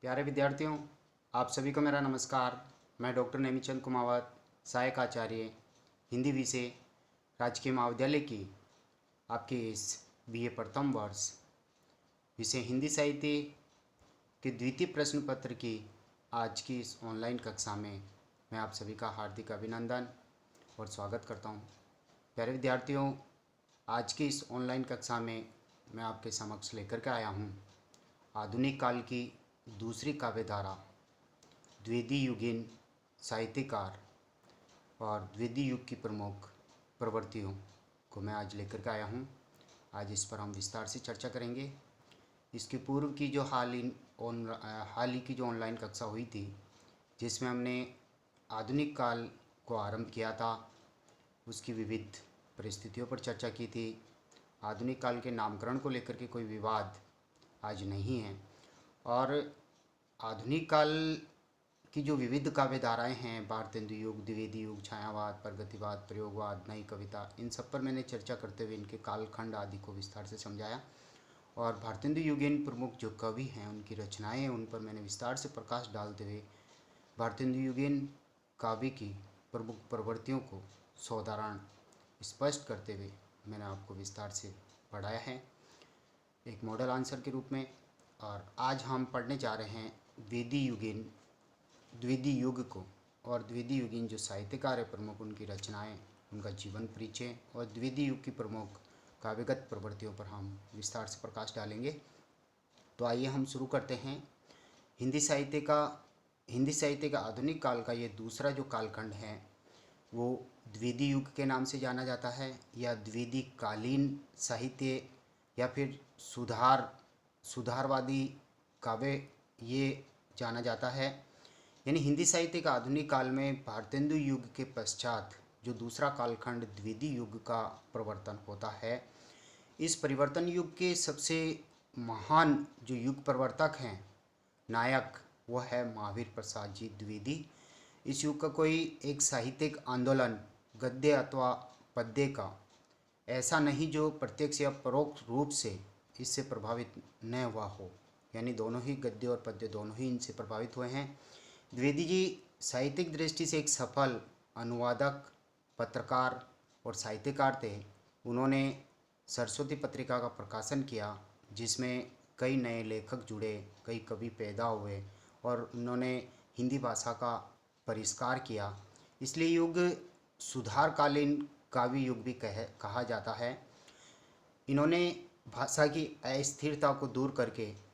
प्यारे विद्यार्थियों, आप सभी को मेरा नमस्कार। मैं डॉक्टर नेमीचंद कुमावत, सहायक आचार्य हिंदी विषय, राजकीय महाविद्यालय की आपके इस बीए प्रथम वर्ष विषय हिंदी साहित्य के द्वितीय प्रश्न पत्र की आज की इस ऑनलाइन कक्षा में मैं आप सभी का हार्दिक अभिनंदन और स्वागत करता हूं। प्यारे विद्यार्थियों, आज की इस ऑनलाइन कक्षा में मैं आपके समक्ष लेकर के आया हूं आधुनिक काल की दूसरी काव्य धारा द्वितीय युगीन साहित्यकार और द्वितीय युग की प्रमुख प्रवृत्तियों को मैं आज लेकर के आया हूं। आज इस पर हम विस्तार से चर्चा करेंगे। इसके पूर्व की जो हाल ही की जो ऑनलाइन कक्षा हुई थी, जिसमें हमने आधुनिक काल को आरंभ किया था, उसकी विविध परिस्थितियों पर चर्चा की थी। आधुनिक काल के नामकरण को लेकर के कोई विवाद आज नहीं है और आधुनिक काल की जो विविध काव्य धाराएँ हैं, भारतेंदु युग, द्विवेदी युग, छायावाद, प्रगतिवाद, प्रयोगवाद, नई कविता, इन सब पर मैंने चर्चा करते हुए इनके कालखंड आदि को विस्तार से समझाया और भारतेंदु युगीन प्रमुख जो कवि हैं, उनकी रचनाएं हैं, उन पर मैंने विस्तार से प्रकाश डालते हुए भारतेंदु युगीन काव्य की प्रमुख प्रवृत्तियों को साधारण स्पष्ट करते हुए मैंने आपको विस्तार से पढ़ाया है एक मॉडल आंसर के रूप में। और आज हम पढ़ने जा रहे हैं द्वितीय युग को और द्वितीय युगीन जो साहित्यकार है प्रमुख, उनकी रचनाएं, उनका जीवन परिचय और द्वितीय युग की प्रमुख काव्यगत प्रवृत्तियों पर हम विस्तार से प्रकाश डालेंगे। तो आइए हम शुरू करते हैं। हिंदी साहित्य का आधुनिक काल का ये दूसरा जो कालखंड है वो द्वितीय युग के नाम से जाना जाता है या द्वितीय कालीन साहित्य या फिर सुधारवादी काव्य ये जाना जाता है। यानी हिंदी साहित्य का आधुनिक काल में भारतेंदु युग के पश्चात जो दूसरा कालखंड द्वितीय युग का प्रवर्तन होता है, इस परिवर्तन युग के सबसे महान जो युग प्रवर्तक हैं, नायक, वह है महावीर प्रसाद जी द्विवेदी। इस युग का कोई एक साहित्यिक आंदोलन गद्य अथवा पद्य का ऐसा नहीं जो प्रत्यक्ष या परोक्ष रूप से इससे प्रभावित न हुआ हो, यानी दोनों ही गद्य और पद्य दोनों ही इनसे प्रभावित हुए हैं। द्विवेदी जी साहित्यिक दृष्टि से एक सफल अनुवादक, पत्रकार और साहित्यकार थे। उन्होंने सरस्वती पत्रिका का प्रकाशन किया, जिसमें कई नए लेखक जुड़े, कई कवि पैदा हुए और उन्होंने हिंदी भाषा का परिष्कार किया। इसलिए युग सुधारकालीन काव्य युग भी कहा जाता है। इन्होंने भाषा की अस्थिरता को दूर करके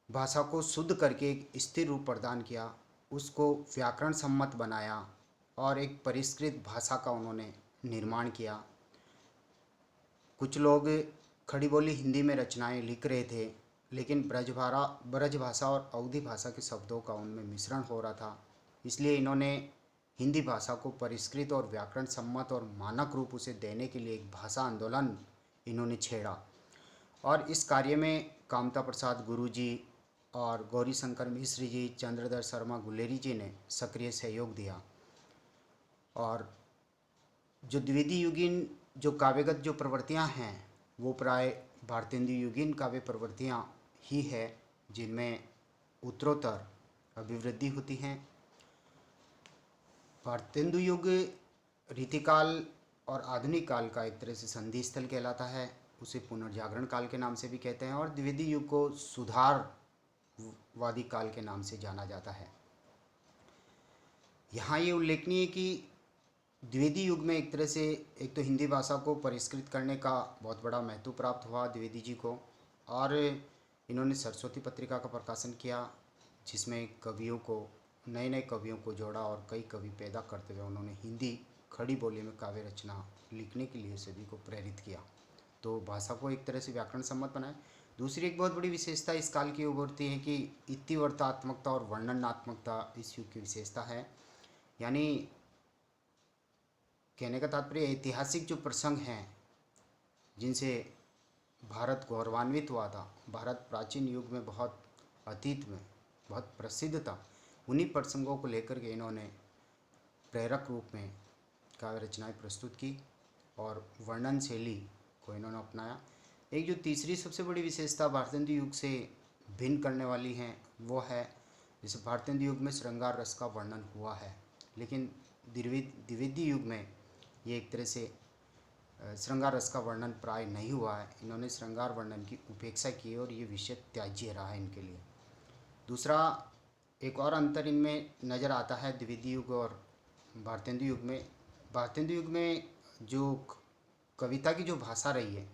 भाषा को शुद्ध करके एक स्थिर रूप प्रदान किया, उसको व्याकरण सम्मत बनाया और एक परिष्कृत भाषा का उन्होंने निर्माण किया। कुछ लोग खड़ी बोली हिंदी में रचनाएं लिख रहे थे, लेकिन ब्रज भाषा और अवधी भाषा के शब्दों का उनमें मिश्रण हो रहा था। इसलिए इन्होंने हिंदी भाषा को परिष्कृत और व्याकरण सम्मत और मानक रूप उसे देने के लिए एक भाषा आंदोलन इन्होंने छेड़ा और इस कार्य में कामता प्रसाद गुरु जी और गौरी शंकर मिश्र जी, चंद्रधर शर्मा गुलेरी जी ने सक्रिय सहयोग दिया। और जो द्वितीय युगीन जो काव्यगत जो प्रवृत्तियां हैं, वो प्राय भारतेंदु युगीन काव्य प्रवृत्तियां ही है, जिनमें उत्तरोत्तर अभिवृद्धि होती हैं। भारतेंदु युग रीतिकाल और आधुनिक काल का एक तरह से संधि स्थल कहलाता है, उसे पुनर्जागरण काल के नाम से भी कहते हैं और द्वितीय युग को सुधारवादी काल के नाम से जाना जाता है। यहाँ ये उल्लेखनीय है कि द्विवेदी युग में एक तरह से एक तो हिंदी भाषा को परिष्कृत करने का बहुत बड़ा महत्व प्राप्त हुआ द्विवेदी जी को, और इन्होंने सरस्वती पत्रिका का प्रकाशन किया, जिसमें नए नए कवियों को जोड़ा और कई कवि पैदा करते हुए उन्होंने हिंदी खड़ी बोली में काव्य रचना लिखने के लिए सभी को प्रेरित किया। तो भाषा को एक तरह से व्याकरण सम्मत बनाए। दूसरी एक बहुत बड़ी विशेषता इस काल की उभरती है कि इतिवर्तात्मकता और वर्णनात्मकता इस युग की विशेषता है। यानी कहने का तात्पर्य ऐतिहासिक जो प्रसंग हैं जिनसे भारत गौरवान्वित हुआ था, भारत प्राचीन युग में अतीत में बहुत प्रसिद्ध था, उन्हीं प्रसंगों को लेकर के इन्होंने प्रेरक रूप में काव्य रचनाएं प्रस्तुत की और वर्णन शैली को इन्होंने अपनाया। एक जो तीसरी सबसे बड़ी विशेषता भारतेंदु युग से भिन्न करने वाली हैं वो है, जैसे भारतेंदु युग में श्रृंगार रस का वर्णन हुआ है, लेकिन द्विवेदी युग में ये एक तरह से श्रृंगार रस का वर्णन प्राय नहीं हुआ है। इन्होंने श्रृंगार वर्णन की उपेक्षा की और ये विषय त्याज्य रहा है इनके लिए। दूसरा एक और अंतर इनमें नज़र आता है द्विवेदी युग और भारतेंदु युग में। भारतेंदु युग में जो कविता की जो भाषा रही है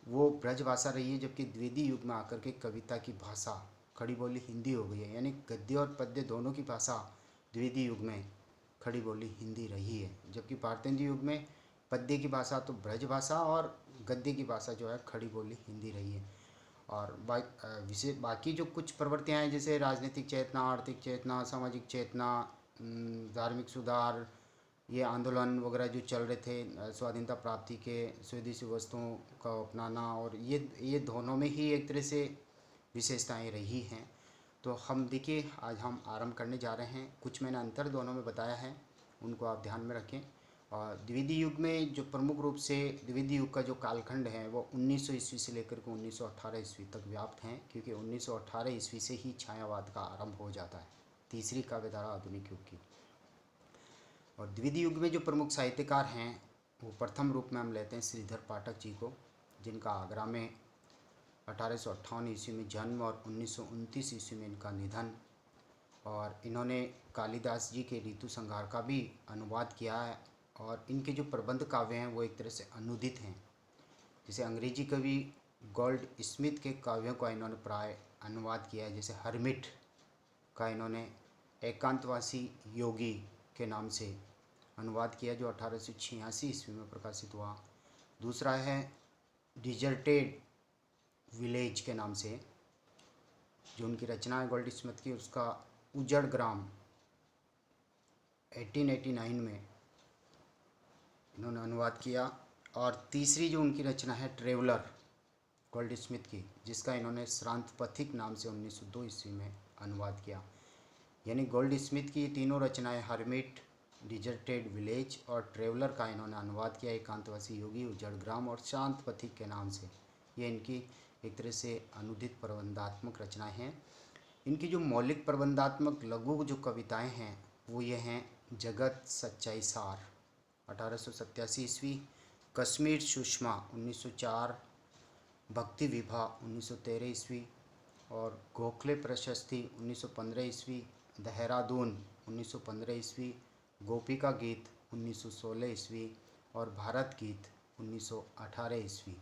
वो ब्रज भाषा रही है, जबकि द्विवेदी युग में आकर के कविता की भाषा खड़ी बोली हिंदी हो गई है। यानी गद्य और पद्य दोनों की भाषा द्विवेदी युग में खड़ी बोली हिंदी रही है, जबकि भारतेंदु युग में पद्य की भाषा तो ब्रज भाषा और गद्य की भाषा जो है खड़ी बोली हिंदी रही है। और बाकी जो कुछ प्रवृत्तियाँ हैं, जैसे राजनीतिक चेतना, आर्थिक चेतना, सामाजिक चेतना, धार्मिक सुधार, ये आंदोलन वगैरह जो चल रहे थे स्वाधीनता प्राप्ति के, स्वदेशी वस्तुओं का अपनाना, और ये दोनों में ही एक तरह से विशेषताएं रही हैं। तो हम देखिए आज हम आरंभ करने जा रहे हैं। कुछ मैंने अंतर दोनों में बताया है, उनको आप ध्यान में रखें। और द्विवेदी युग में जो प्रमुख रूप से द्विवेदी युग का जो कालखंड है वो 1900 ईस्वी से लेकर के 1918 ईस्वी तक व्याप्त हैं, क्योंकि 1918 ईस्वी से ही छायावाद का आरंभ हो जाता है, तीसरी काव्यधारा आधुनिक युग की। और द्विवेदी युग में जो प्रमुख साहित्यकार हैं वो प्रथम रूप में हम लेते हैं श्रीधर पाठक जी को, जिनका आगरा में 1858 ईस्वी में जन्म और 1929 ईस्वी में इनका निधन। और इन्होंने कालिदास जी के ऋतु संहार का भी अनुवाद किया है, और इनके जो प्रबंध काव्य हैं वो एक तरह से अनुदित हैं। जैसे अंग्रेजी कवि गोल्ड स्मिथ के काव्यों का इन्होंने प्राय अनुवाद किया है, जैसे हर्मिट का इन्होंने एकांतवासी योगी के नाम से अनुवाद किया, जो 1886 ईस्वी में प्रकाशित हुआ। दूसरा है डिजर्टेड विलेज के नाम से जो उनकी रचना है गोल्ड स्मिथ की, उसका उजड़ ग्राम 1889 में इन्होंने अनुवाद किया। और तीसरी जो उनकी रचना है ट्रेवलर गोल्ड स्मिथ की, जिसका इन्होंने श्रांत पथिक नाम से 1902 ईस्वी में अनुवाद किया। यानी गोल्ड स्मिथ की तीनों रचनाएं हर्मिट, डिजर्टेड विलेज और ट्रेवलर का इन्होंने अनुवाद किया एकांतवासी योगी, उजड़ ग्राम और शांत पथिक के नाम से। ये इनकी एक तरह से अनुदित प्रबंधात्मक रचनाएं हैं। इनकी जो मौलिक प्रबंधात्मक लघु जो कविताएं हैं वो ये हैं जगत सच्चाई सार 1887 ईस्वी, कश्मीर सुषमा 1904, भक्ति विभा 1913 ईस्वी, और गोखले प्रशस्ति 1915 ईस्वी, देहरादून 1915 ईस्वी, गोपिका गीत 1916 ईस्वी और भारत गीत 1918 ईस्वी।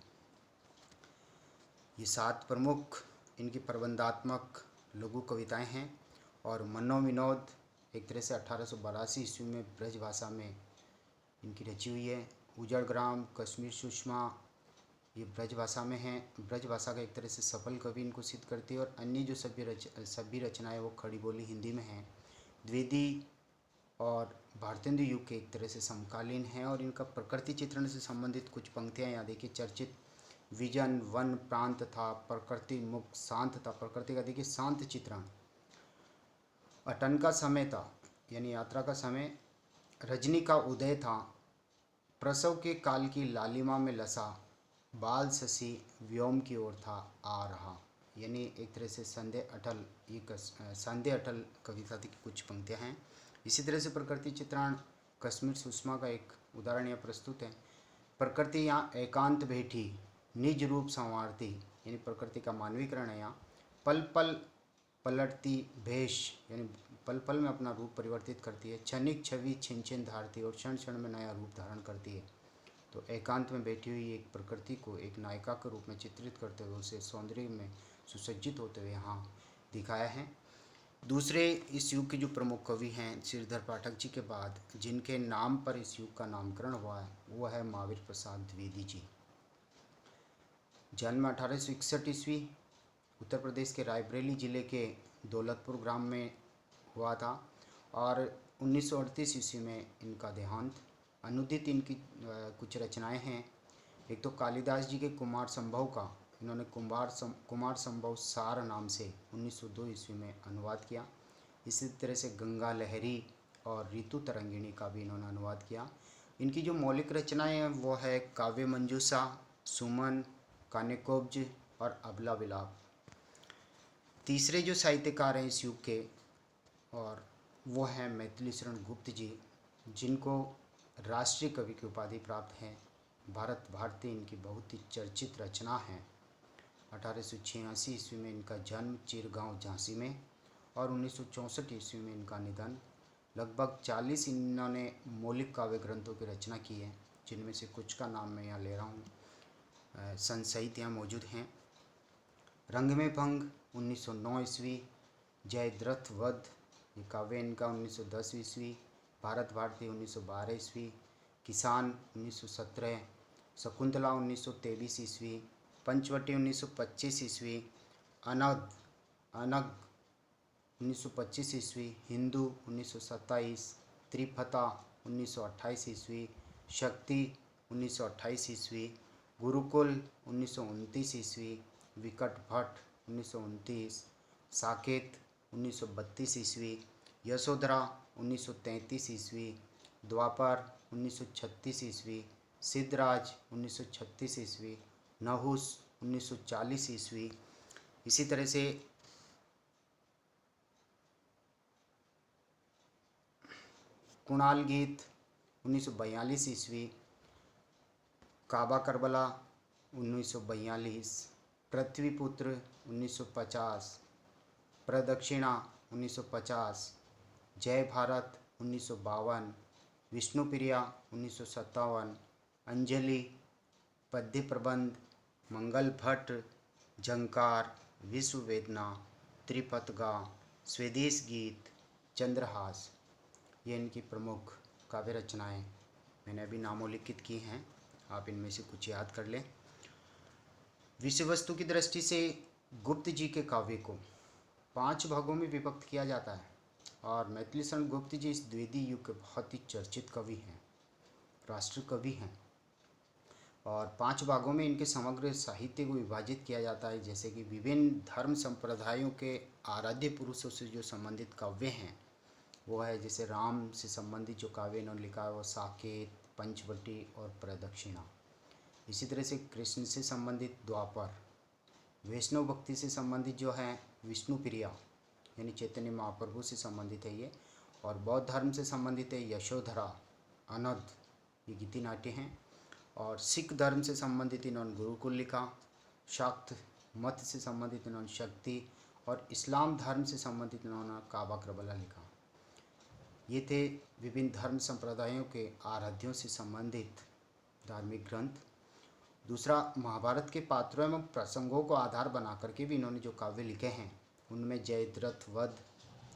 ये 7 प्रमुख इनकी प्रबंधात्मक लघु कविताएं हैं। और मनोविनोद एक तरह से 1882 ईस्वी में ब्रज भाषा में इनकी रची हुई है। उजड़ ग्राम, कश्मीर सुषमा ये ब्रज भाषा में हैं। ब्रज भाषा का एक तरह से सफल कवि इनको सिद्ध करती है, और अन्य जो सभी रचनाएं वो खड़ी बोली हिंदी में हैं। द्विवेदी और भारतेंदु युग के एक तरह से समकालीन हैं, और इनका प्रकृति चित्रण से संबंधित कुछ पंक्तियाँ यहाँ देखिए। चर्चित विजन वन प्रांत था, प्रकृति मुक्त शांत था। प्रकृति का देखिए शांत चित्रण। अटन का समय था, यानी यात्रा का समय। रजनी का उदय था, प्रसव के काल की लालिमा में लसा, बाल शशि व्योम की ओर था आ रहा। यानी एक तरह से संध्या अटल, ये संध्या अटल कविता की कुछ पंक्तियाँ हैं। इसी तरह से प्रकृति चित्रण कश्मीर सुषमा का एक उदाहरण यहाँ प्रस्तुत है। प्रकृति यहाँ एकांत बैठी निज रूप संवारती, यानी प्रकृति का मानवीकरण है यहाँ। पल पल पलटती भेष, यानी पल पल में अपना रूप परिवर्तित करती है। क्षणिक छवि छिन छिन धारती, और क्षण क्षण में नया रूप धारण करती है। तो एकांत में बैठी हुई एक प्रकृति को एक नायिका के रूप में चित्रित करते हुए उसे सौंदर्य में सुसज्जित होते हुए यहाँ दिखाया है। दूसरे इस युग के जो प्रमुख कवि हैं श्रीधर पाठक जी के बाद, जिनके नाम पर इस युग का नामकरण हुआ है, वो है महावीर प्रसाद द्विवेदी जी। जन्म 1861 ईस्वी, उत्तर प्रदेश के रायबरेली ज़िले के दौलतपुर ग्राम में हुआ था, और 1938 ईस्वी में इनका देहांत। अनुदित इनकी कुछ रचनाएं हैं। एक तो कालिदास जी के कुमार संभव का इन्होंने कुमार संभव सार नाम से 1902 ईस्वी में अनुवाद किया। इसी तरह से गंगा लहरी और ऋतु तरंगिणी का भी इन्होंने अनुवाद किया। इनकी जो मौलिक रचनाएं हैं वो है काव्य मंजूषा, सुमन, कान्यकोब्ज और अबला विलाप। तीसरे जो साहित्यकार हैं इस युग के, और वो हैं मैथिली शरण गुप्त जी, जिनको राष्ट्रीय कवि की उपाधि प्राप्त है। भारत भारती इनकी बहुत ही चर्चित रचना है। 1886 ईस्वी में इनका जन्म चिरगांव झांसी में, और 1964 ईस्वी में इनका निधन। लगभग 40 इन्होंने मौलिक काव्य ग्रंथों की रचना की है, जिनमें से कुछ का नाम मैं यहाँ ले रहा हूँ। संसहित यहाँ मौजूद हैं। रंग में भंग 1909 ईस्वी, जयद्रथ वध ये काव्य इनका 1910 ईस्वी, भारत भारती 1912 ईस्वी, किसान 1917, शकुंतला 1923 ईस्वी, पंचवटी 1925 ईस्वी, अनग अनग 1925 ईस्वी, हिंदू 1927, त्रिफता 1928 ईस्वी, शक्ति 1928 ईस्वी, गुरुकुल 1929 ईस्वी, विकट भट्ट 1929, साकेत 1932 ईस्वी, यशोधरा 1933 ईस्वी, द्वापर 1936 ईस्वी, सिद्धराज 1936 ईस्वी, नहुस 1940 ईस्वी। इसी तरह से कुणाल गीत 1942 ईस्वी, काबा करबला 1942, पृथ्वीपुत्र 1950, प्रदक्षिणा 1950, जय भारत 1952, विष्णुप्रिया 1957, अंजलि, पद्य प्रबंध, मंगल भट्ट, झंकार, विश्व वेदना, त्रिपतगा, स्वदेश गीत, चंद्रहास, ये इनकी प्रमुख काव्य रचनाएं मैंने अभी नामोल्लिखित की हैं। आप इनमें से कुछ याद कर लें। विषय वस्तु की दृष्टि से गुप्त जी के काव्य को 5 भागों में विभक्त किया जाता है, और मैथिली शरण गुप्त जी इस द्विवेदी युग के बहुत ही चर्चित कवि हैं, राष्ट्र कवि हैं। और 5 भागों में इनके समग्र साहित्य को विभाजित किया जाता है, जैसे कि विभिन्न धर्म संप्रदायों के आराध्य पुरुषों से जो संबंधित काव्य हैं वो है, जैसे राम से संबंधित जो काव्य इन्होंने लिखा है वो साकेत, पंचवटी और प्रदक्षिणा। इसी तरह से कृष्ण से संबंधित द्वापर, वैष्णव भक्ति से संबंधित जो है विष्णुप्रिया यानी चैतन्य महाप्रभु से संबंधित है ये, और बौद्ध धर्म से संबंधित है यशोधरा, अनद ये गीति नाट्य हैं, और सिख धर्म से संबंधित इन्होंने गुरुकुल लिखा, शाक्त मत से संबंधित इन्होंने शक्ति, और इस्लाम धर्म से संबंधित इन्होंने काबा करबला लिखा। ये थे विभिन्न धर्म संप्रदायों के आराध्यों से संबंधित धार्मिक ग्रंथ। दूसरा, महाभारत के पात्रों एवं प्रसंगों को आधार बना करके भी इन्होंने जो काव्य लिखे हैं उनमें जयद्रथ वध,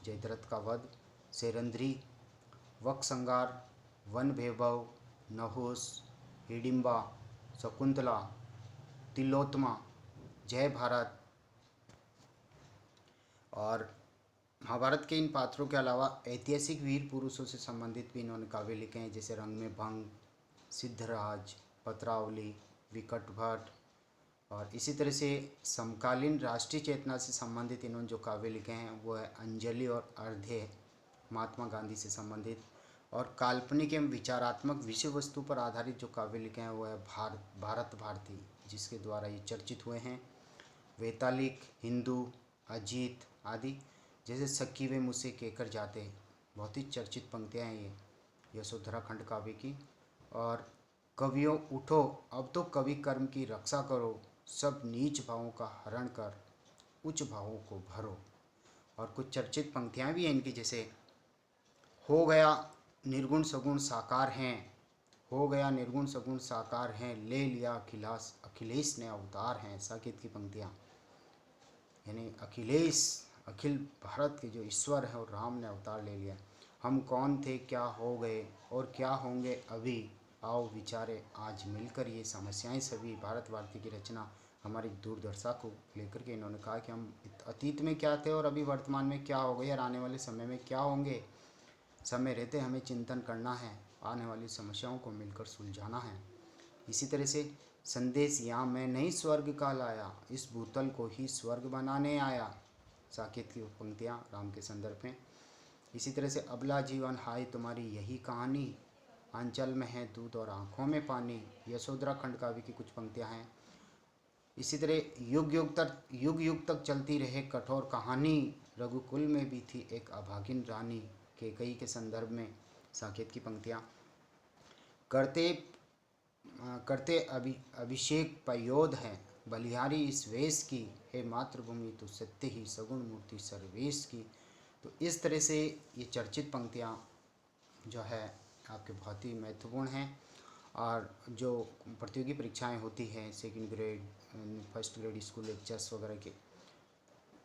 जयद्रथ का वध, सेरंध्री, वक संगार, वन वैभव, नहुस, हिडिंबा, शकुंतला, तिलोत्तमा, जय भारत। और महाभारत के इन पात्रों के अलावा ऐतिहासिक वीर पुरुषों से संबंधित भी इन्होंने काव्य लिखे हैं, जैसे रंग में भंग, सिद्धराज, पत्रावली, विकट भट्ट। और इसी तरह से समकालीन राष्ट्रीय चेतना से संबंधित इन्होंने जो काव्य लिखे हैं वो है अंजलि और अर्ध्य, महात्मा गांधी से संबंधित। और काल्पनिक एवं विचारात्मक विषय वस्तु पर आधारित जो काव्य लिखे हैं वो है भारत भारती, जिसके द्वारा ये चर्चित हुए हैं। वैतालिक, हिंदू, अजीत आदि, जैसे सखी वे मुझसे कहकर जाते, बहुत ही चर्चित पंक्तियाँ हैं ये यशोधरा खंड काव्य की। और कवियों उठो अब तो कवि कर्म की रक्षा करो, सब नीच भावों का हरण कर उच्च भावों को भरो। और कुछ चर्चित पंक्तियाँ भी हैं इनकी, जैसे हो गया निर्गुण सगुण साकार हैं, हो गया निर्गुण सगुण साकार हैं, ले लिया अखिलेश ने अवतार हैं, साकेत की पंक्तियाँ, यानी अखिल भारत के जो ईश्वर है और राम ने अवतार ले लिया। हम कौन थे, क्या हो गए और क्या होंगे अभी, आओ विचारे आज मिलकर ये समस्याएं सभी। भारत भारती की रचना हमारी दूरदर्शा को लेकर के इन्होंने कहा कि हम अतीत में क्या थे और अभी वर्तमान में क्या हो गए और आने वाले समय में क्या होंगे। समय रहते हमें चिंतन करना है, आने वाली समस्याओं को मिलकर सुलझाना है। इसी तरह से संदेश यहाँ मैं नहीं स्वर्ग का लाया, इस भूतल को ही स्वर्ग बनाने आया, साकेत की पंक्तियाँ राम के संदर्भ में। इसी तरह से अबला जीवन हाय तुम्हारी यही कहानी, आंचल में है दूध और आँखों में पानी, यशोधरा खंड काव्य की कुछ पंक्तियाँ हैं। इसी तरह युग युग तक चलती रहे कठोर कहानी, रघुकुल में भी थी एक अभागिन रानी। कैकेयी के संदर्भ में साकेत की पंक्तियाँ। करते करते अभिषेक पयोध है, बलिहारी इस वेश की, हे मातृभूमि तो सत्य ही सगुण मूर्ति सर्वेश की। तो इस तरह से ये चर्चित पंक्तियाँ जो है आपके बहुत ही महत्वपूर्ण हैं। और जो प्रतियोगी परीक्षाएं होती हैं second grade, first grade school lectures वगैरह के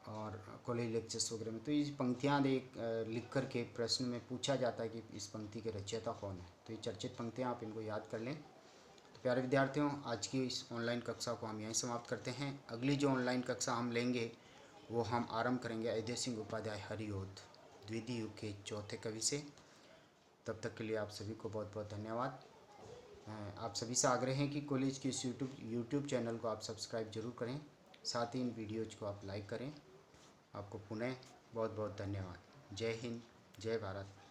और कॉलेज लेक्चर्स वगैरह में, तो ये पंक्तियाँ लिख कर के प्रश्न में पूछा जाता है कि इस पंक्ति के रचयिता कौन है। तो ये चर्चित पंक्तियाँ आप इनको याद कर लें। तो प्यारे विद्यार्थियों, आज की इस ऑनलाइन कक्षा को हम यहीं समाप्त करते हैं। अगली जो ऑनलाइन कक्षा हम लेंगे वो हम आरंभ करेंगे अजय सिंह उपाध्याय हरिओद द्वितीय युग के चौथे कवि से। तब तक के लिए आप सभी को बहुत बहुत धन्यवाद। आप सभी से आग्रह है कि कॉलेज के इस यूट्यूब चैनल को आप सब्सक्राइब जरूर करें, साथ ही इन वीडियोज़ को आप लाइक करें। आपको पुनः बहुत बहुत धन्यवाद। जय हिंद, जय भारत।